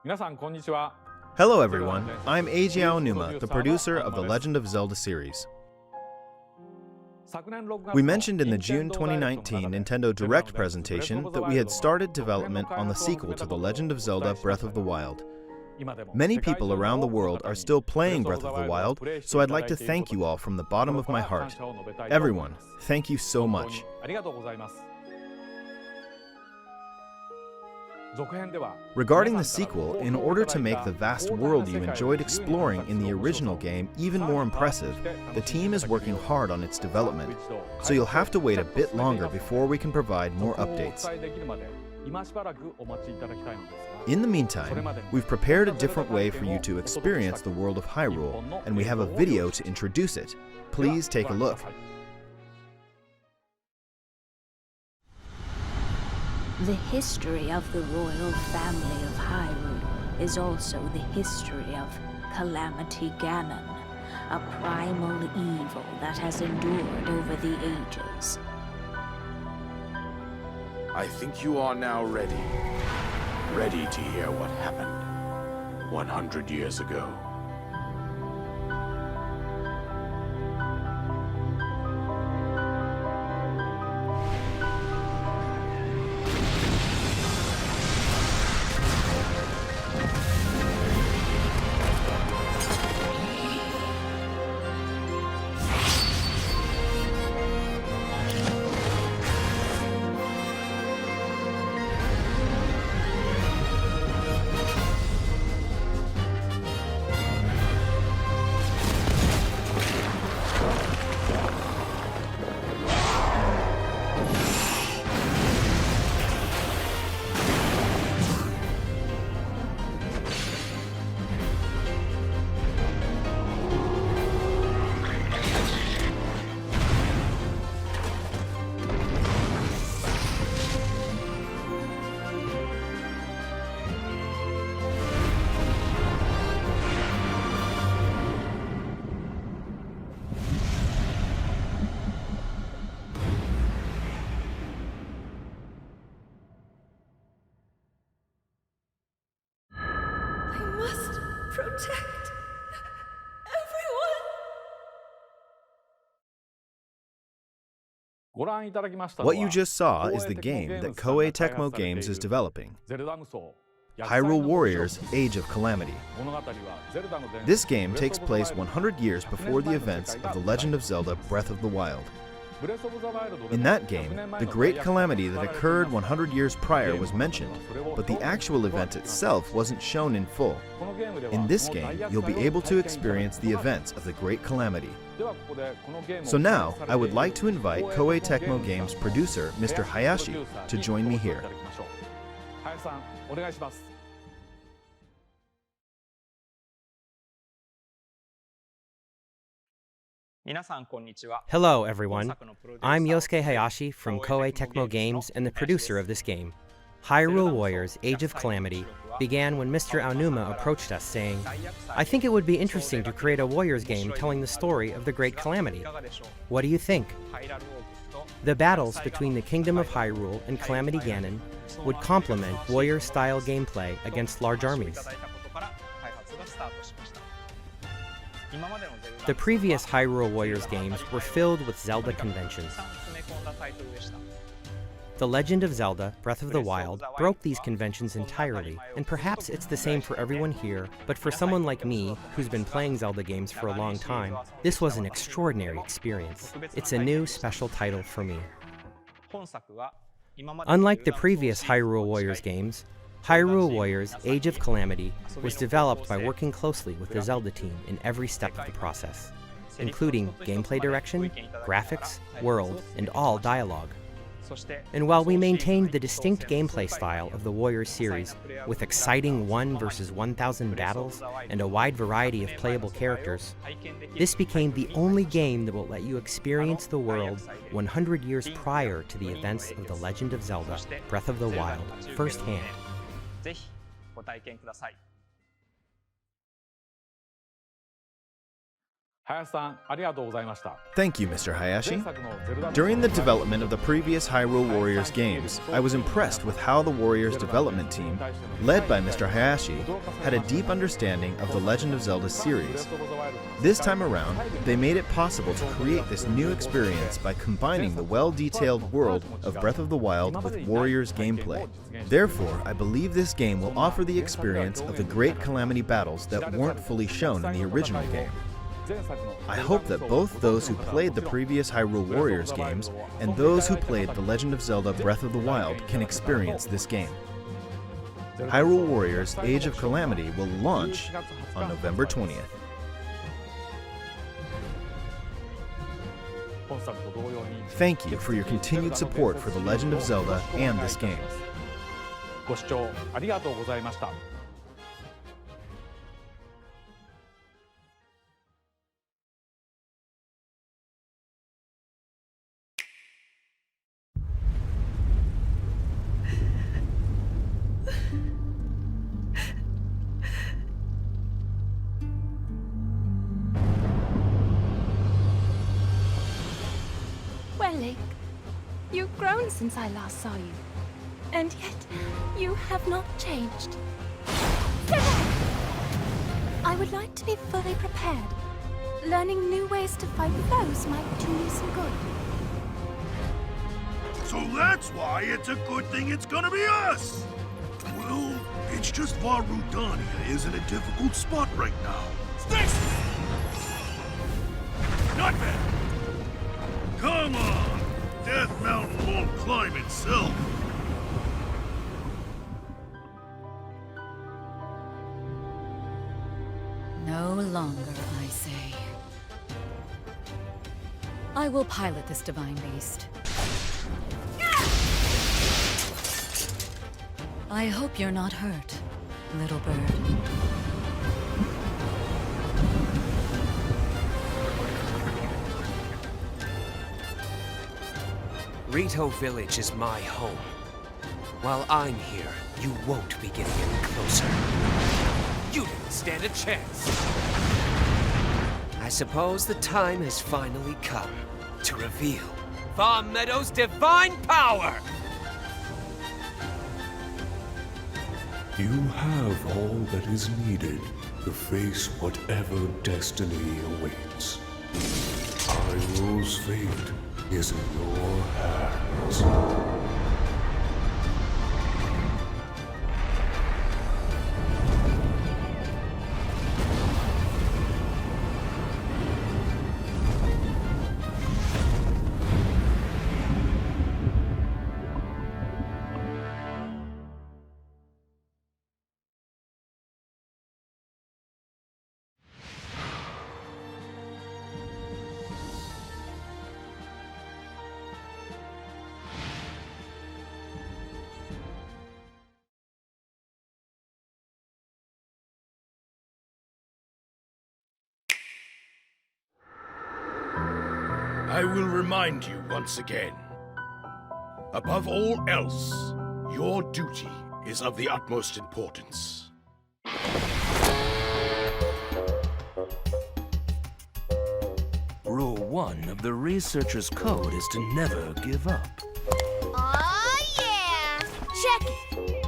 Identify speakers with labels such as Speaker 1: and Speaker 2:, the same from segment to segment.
Speaker 1: Hello everyone, I'm Eiji Aonuma, the producer of the Legend of Zelda series. We mentioned in the June 2019 Nintendo Direct presentation that we had started development on the sequel to The Legend of Zelda Breath of the Wild. Many people around the world are still playing Breath of the Wild, so I'd like to thank you all from the bottom of my heart. Everyone, thank you so much. Regarding the sequel, in order to make the vast world you enjoyed exploring in the original game even more impressive, the team is working hard on its development, so you'll have to wait a bit longer before we can provide more updates. In the meantime, we've prepared a different way for you to experience the world of Hyrule, and we have a video to introduce it. Please take a look.
Speaker 2: The history of the royal family of Hyrule is also the history of Calamity Ganon, a primal evil that has endured over the ages.
Speaker 3: I think you are now ready. Ready to hear what happened 100 years ago.
Speaker 2: Protect everyone!
Speaker 1: What you just saw is the game that Koei Tecmo Games is developing, Hyrule Warriors: Age of Calamity. This game takes place 100 years before the events of The Legend of Zelda Breath of the Wild. In that game, the Great Calamity that occurred 100 years prior was mentioned, but the actual event itself wasn't shown in full. In this game, you'll be able to experience the events of the Great Calamity. So now, I would like to invite Koei Tecmo Games producer Mr. Hayashi to join me here.
Speaker 4: Hello everyone, I'm Yosuke Hayashi from Koei Tecmo Games and the producer of this game. Hyrule Warriors: Age of Calamity began when Mr. Aonuma approached us saying, "I think it would be interesting to create a Warriors game telling the story of the Great Calamity. What do you think?" The battles between the Kingdom of Hyrule and Calamity Ganon would complement Warrior-style gameplay against large armies. The previous Hyrule Warriors games were filled with Zelda conventions. The Legend of Zelda Breath of the Wild broke these conventions entirely, and perhaps it's the same for everyone here, but for someone like me, who's been playing Zelda games for a long time, this was an extraordinary experience. It's a new, special title for me. Unlike the previous Hyrule Warriors games, Hyrule Warriors: Age of Calamity was developed by working closely with the Zelda team in every step of the process, including gameplay direction, graphics, world, and all dialogue. And while we maintained the distinct gameplay style of the Warriors series, with exciting 1 versus 1,000 battles and a wide variety of playable characters, this became the only game that will let you experience the world 100 years prior to the events of The Legend of Zelda Breath of the Wild firsthand. ぜひご体験ください。
Speaker 1: Thank you, Mr. Hayashi. During the development of the previous Hyrule Warriors games, I was impressed with how the Warriors development team, led by Mr. Hayashi, had a deep understanding of the Legend of Zelda series. This time around, they made it possible to create this new experience by combining the well-detailed world of Breath of the Wild with Warriors gameplay. Therefore, I believe this game will offer the experience of the great Calamity battles that weren't fully shown in the original game. I hope that both those who played the previous Hyrule Warriors games and those who played The Legend of Zelda Breath of the Wild can experience this game. Hyrule Warriors Age of Calamity will launch on November 20th. Thank you for your continued support for The Legend of Zelda and this game.
Speaker 5: ご視聴ありがとうございました。
Speaker 6: Well, Link, you've grown since I last saw you. And yet, you have not changed. Step back! I would like to be fully prepared. Learning new ways to fight foes might do you some good.
Speaker 7: So that's why it's a good thing it's gonna be us! Well, it's just Varudania is in a difficult spot right now. Sticks! Not bad! Come on! Death Mountain won't climb itself!
Speaker 8: No longer, I say. I will pilot this divine beast. I hope you're not hurt, little bird.
Speaker 9: Rito Village is my home. While I'm here, you won't be getting any closer. You didn't stand a chance. I suppose the time has finally come to reveal Vah Meadow's divine power!
Speaker 10: You have all that is needed to face whatever destiny awaits. Hyrule's fate is in your hands.
Speaker 7: I will remind you once again. Above all else, your duty is of the utmost importance.
Speaker 9: Rule 1 of the Researcher's Code is to never give up.
Speaker 11: Oh, yeah! Check it!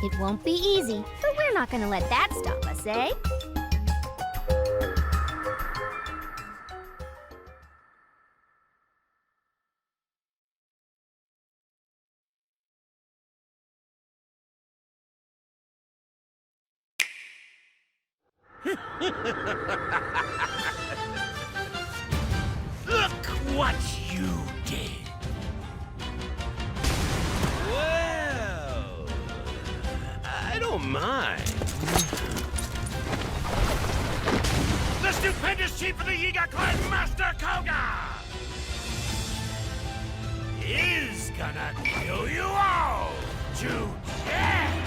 Speaker 11: It won't be easy, but we're not gonna let that stop us, eh?
Speaker 7: Look what you did!
Speaker 9: Well, I don't mind.
Speaker 7: The stupendous chief of the Yiga clan, Master Koga! Is gonna kill you all to death!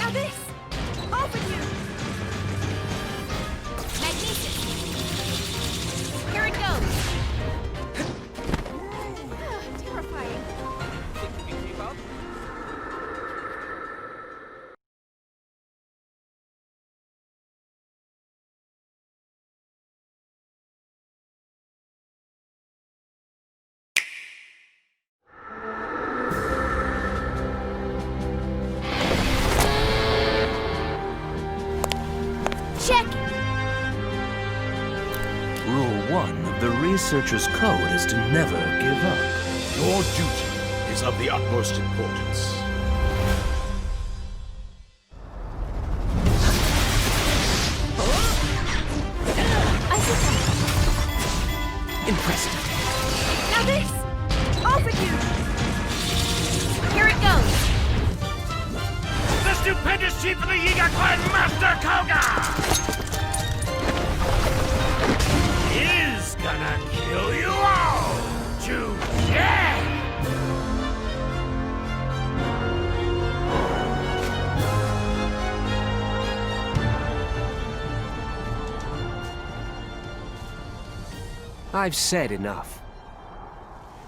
Speaker 6: Now this! Off with you!
Speaker 11: Magnesis! Here it goes! Terrifying.
Speaker 9: Think you can keep up?
Speaker 11: Check!
Speaker 12: Rule 1 of the Researcher's Code is to never give up.
Speaker 7: Your duty is of the utmost importance.
Speaker 6: I see something.
Speaker 9: Impressive.
Speaker 6: Now this! Off with you!
Speaker 11: Here it goes!
Speaker 7: The stupendous chief of the Yiga clan, Master Koga! Is gonna kill you all to death!
Speaker 9: I've said enough.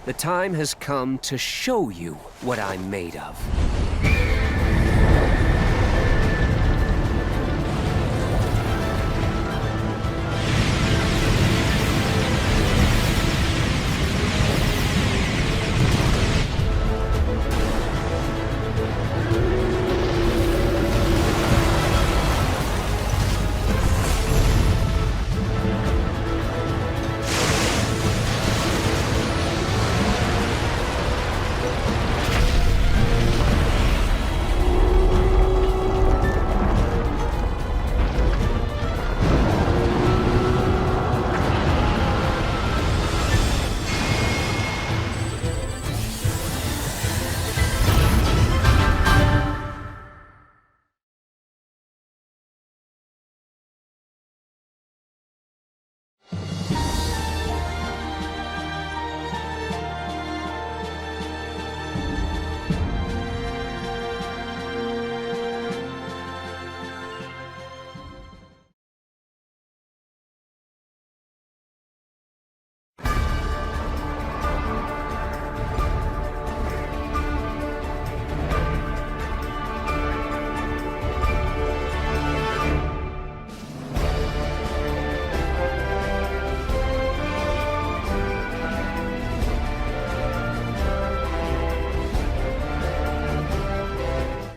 Speaker 9: The time has come to show you what I'm made of.